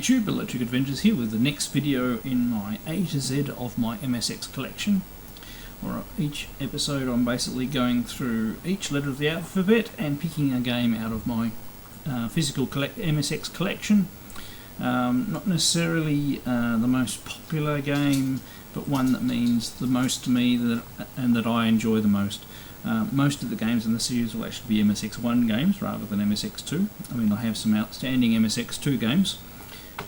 YouTube, Electric Adventures here with the next video in my A to Z of my MSX collection. Where each episode I'm basically going through each letter of the alphabet and picking a game out of my physical MSX collection. Not necessarily the most popular game, but one that means the most to me and that I enjoy the most. Most of the games in the series will actually be MSX1 games rather than MSX2. I mean, I have some outstanding MSX2 games,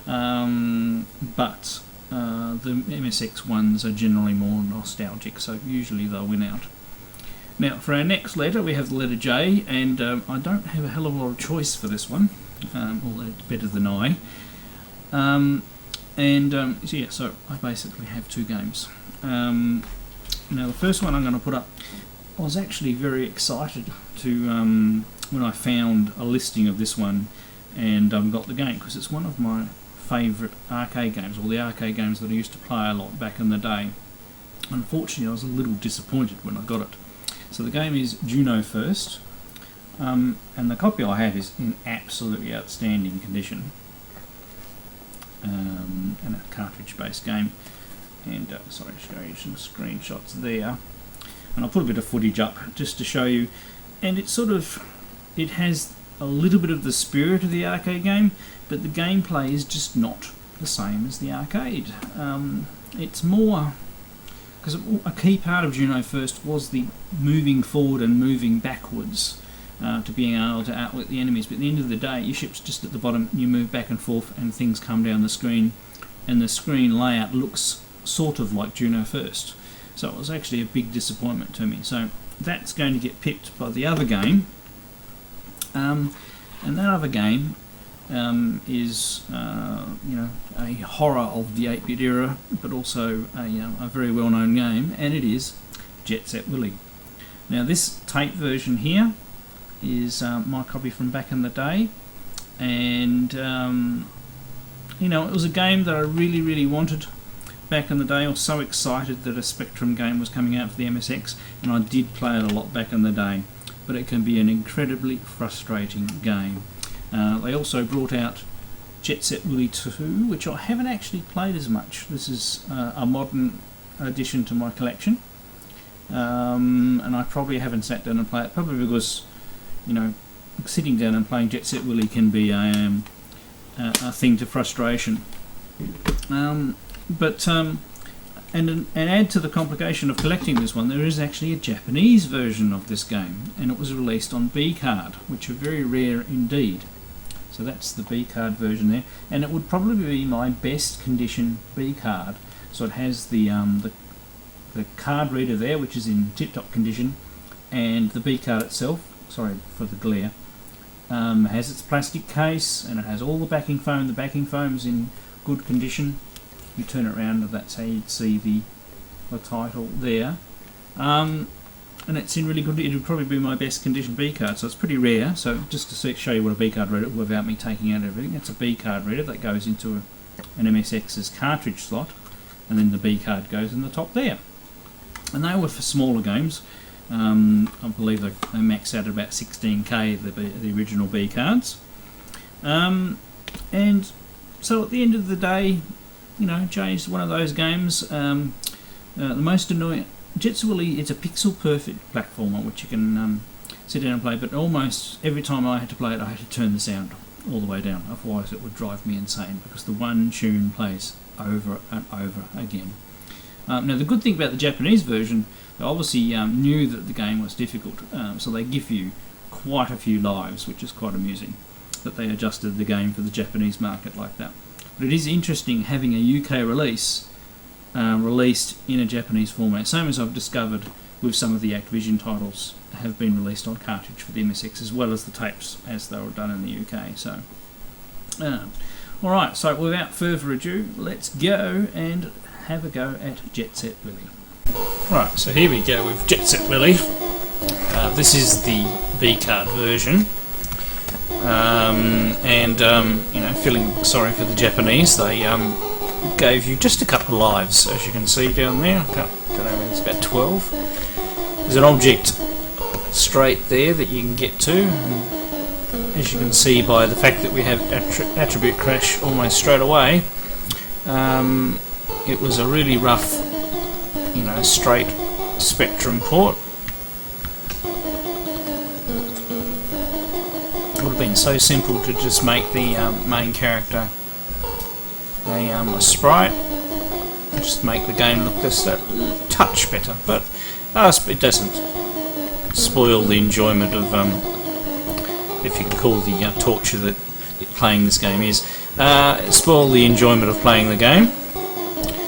but the MSX1s are generally more nostalgic, so usually they'll win out. Now, for our next letter, we have the letter J, and I don't have a hell of a lot of choice for this one, although it's better than I. So I basically have two games. Now, the first one I'm going to put up, I was actually very excited to when I found a listing of this one and got the game, because it's one of my favourite arcade games, or the arcade games that I used to play a lot back in the day. Unfortunately, I was a little disappointed when I got it. So the game is Juno First, and the copy I have is in absolutely outstanding condition, and a cartridge-based game. And sorry, I'll show you some screenshots there. And I'll put a bit of footage up just to show you, and it has a little bit of the spirit of the arcade game, but the gameplay is just not the same as the arcade. It's more, because a key part of Juno First was the moving forward and moving backwards to being able to outwit the enemies, but at the end of the day your ship's just at the bottom, you move back and forth and things come down the screen, and the screen layout looks sort of like Juno First. So it was actually a big disappointment to me. So that's going to get picked by the other game, and that other game is a horror of the 8-bit era, but also a very well-known game, and it is Jet Set Willy. Now this tape version here is my copy from back in the day, and it was a game that I really wanted back in the day. I was so excited that a Spectrum game was coming out for the MSX, and I did play it a lot back in the day, but it can be an incredibly frustrating game. They also brought out Jet Set Willy 2, which I haven't actually played as much. This is a modern addition to my collection, and I probably haven't sat down and played it, probably because sitting down and playing Jet Set Willy can be a thing to frustration. And add to the complication of collecting this one, there is actually a Japanese version of this game, and it was released on B card, which are very rare indeed. So that's the B card version there, and it would probably be my best condition B card. So it has the card reader there, which is in tip-top condition, and the B card itself, sorry for the glare, has its plastic case, and it has all the backing foam. The backing foam's in good condition. You turn it around, and that's how you'd see the title there. And it's in really good. It would probably be my best condition B card, so it's pretty rare. So just to show you what a B card reader, without me taking out everything, that's a B card reader that goes into an MSX's cartridge slot, and then the B card goes in the top there. And they were for smaller games. I believe they max out at about 16K, the original B cards. And so at the end of the day, J is one of those games. The most annoying, Jet Set Willy, it's a pixel perfect platformer which you can sit down and play, but almost every time I had to play it I had to turn the sound all the way down, otherwise it would drive me insane, because the one tune plays over and over again. Now the good thing about the Japanese version, they obviously knew that the game was difficult, so they give you quite a few lives, which is quite amusing, that they adjusted the game for the Japanese market like that. But it is interesting having a UK release released in a Japanese format, same as I've discovered with some of the Activision titles have been released on cartridge for the MSX, as well as the tapes as they were done in the UK. So, alright, so without further ado, let's go and have a go at Jet Set Willy. Right, so here we go with Jet Set Willy. This is the B card version. Feeling sorry for the Japanese, they gave you just a couple of lives, as you can see down there. It's about 12. There's an object straight there that you can get to, and as you can see by the fact that we have attribute crash almost straight away, it was a really rough, you know, straight Spectrum port. It would have been so simple to just make the main character a sprite, just make the game look just a touch better, but it doesn't spoil the enjoyment of, if you can call the torture that playing this game is, spoil the enjoyment of playing the game.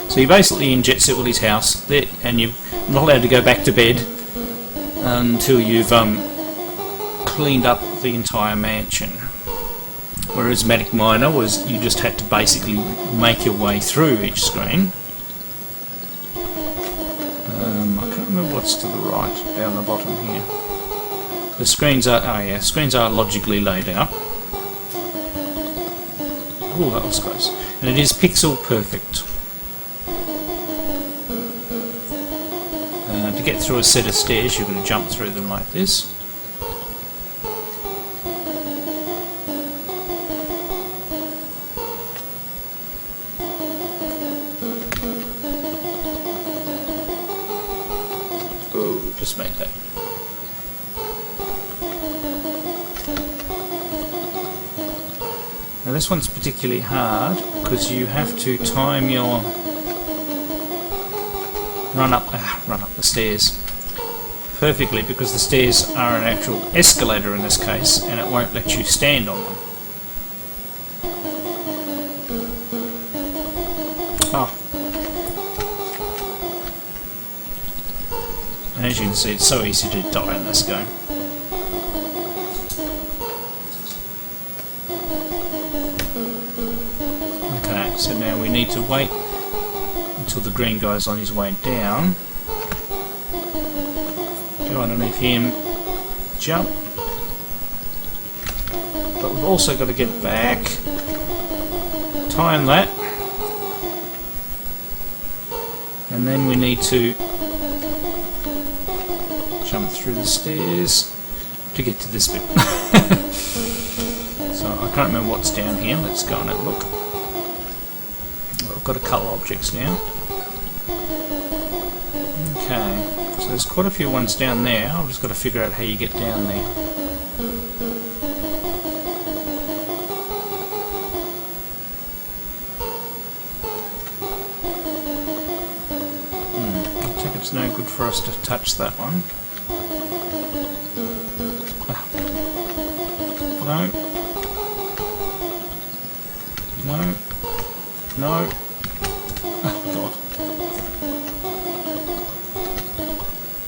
So you're basically in Jet Set Willy's house, and you're not allowed to go back to bed until you've cleaned up the entire mansion. Whereas Manic Miner was, you just had to basically make your way through each screen. I can't remember what's to the right, down the bottom here. The screens are, screens are logically laid out. Oh, that was close. And it is pixel perfect. To get through a set of stairs, you've got to jump through them like this. Oh, just make that. Now this one's particularly hard because you have to time your run up the stairs perfectly, because the stairs are an actual escalator in this case, and it won't let you stand on them. Oh. And as you can see, it's so easy to die in this game. Okay, so now we need to wait until the green guy's on his way down. Go underneath him, jump. But we've also got to get back, time that, and then we need to jump through the stairs to get to this bit. So I can't remember what's down here. Let's go and have a look. We've got to colour objects now. Okay, so there's quite a few ones down there. I've just got to figure out how you get down there. I think it's no good for us to touch that one. No. No. No. Oh, God.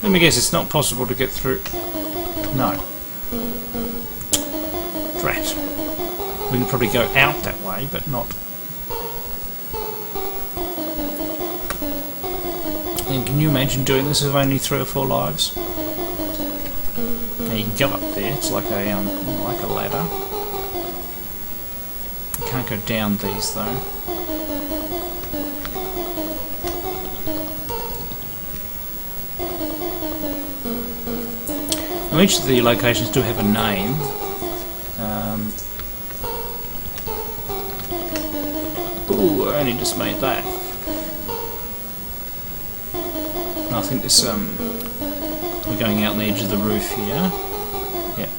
Let me guess, it's not possible to get through. No. Drat. We can probably go out that way, but not. And can you imagine doing this with only 3 or 4 lives? Now you can go up there. It's like a ladder. You can't go down these though. Now each of the locations do have a name. Ooh, I only just made that. And I think this we're going out on the edge of the roof here. Yeah.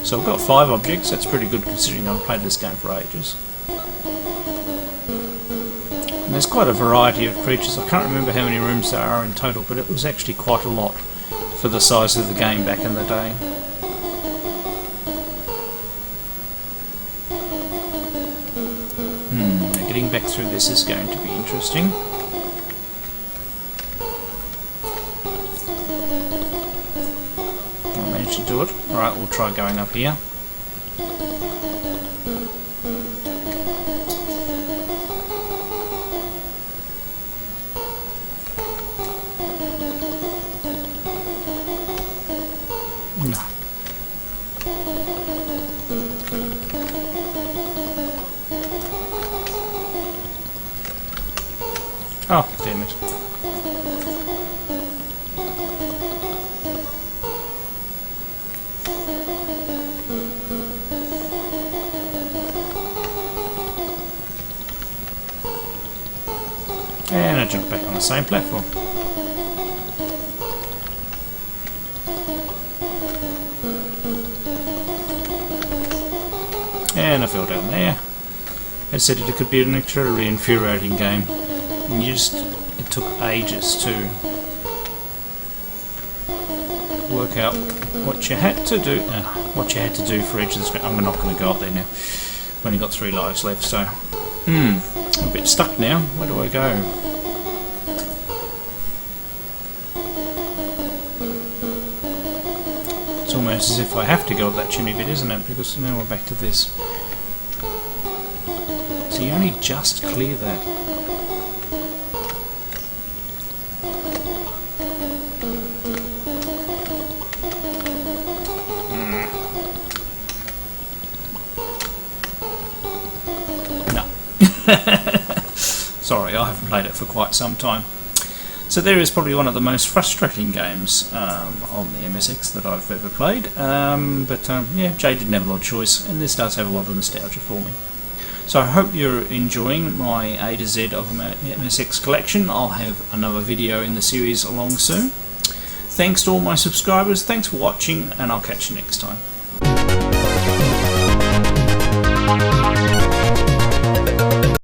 So I've got 5 objects. That's pretty good considering I've played this game for ages. And there's quite a variety of creatures. I can't remember how many rooms there are in total, but it was actually quite a lot for the size of the game back in the day. Now getting back through this is going to be interesting. I managed to do it. Alright, we'll try going up here. No. Oh, damn it. And I jump back on the same platform. And I fell down there. I said it could be an extraordinarily infuriating game. And it took ages to work out what you had to do. For each of the screens. I'm not going to go up there now. I've only got 3 lives left, so I'm a bit stuck now. Where do I go? It's almost as if I have to go up that chimney bit, isn't it? Because now we're back to this. So you only just clear that. Sorry, I haven't played it for quite some time. So there is probably one of the most frustrating games on the MSX that I've ever played. Yeah, Jay didn't have a lot of choice, and this does have a lot of nostalgia for me. So I hope you're enjoying my A to Z of my MSX collection. I'll have another video in the series along soon. Thanks to all my subscribers, thanks for watching, and I'll catch you next time.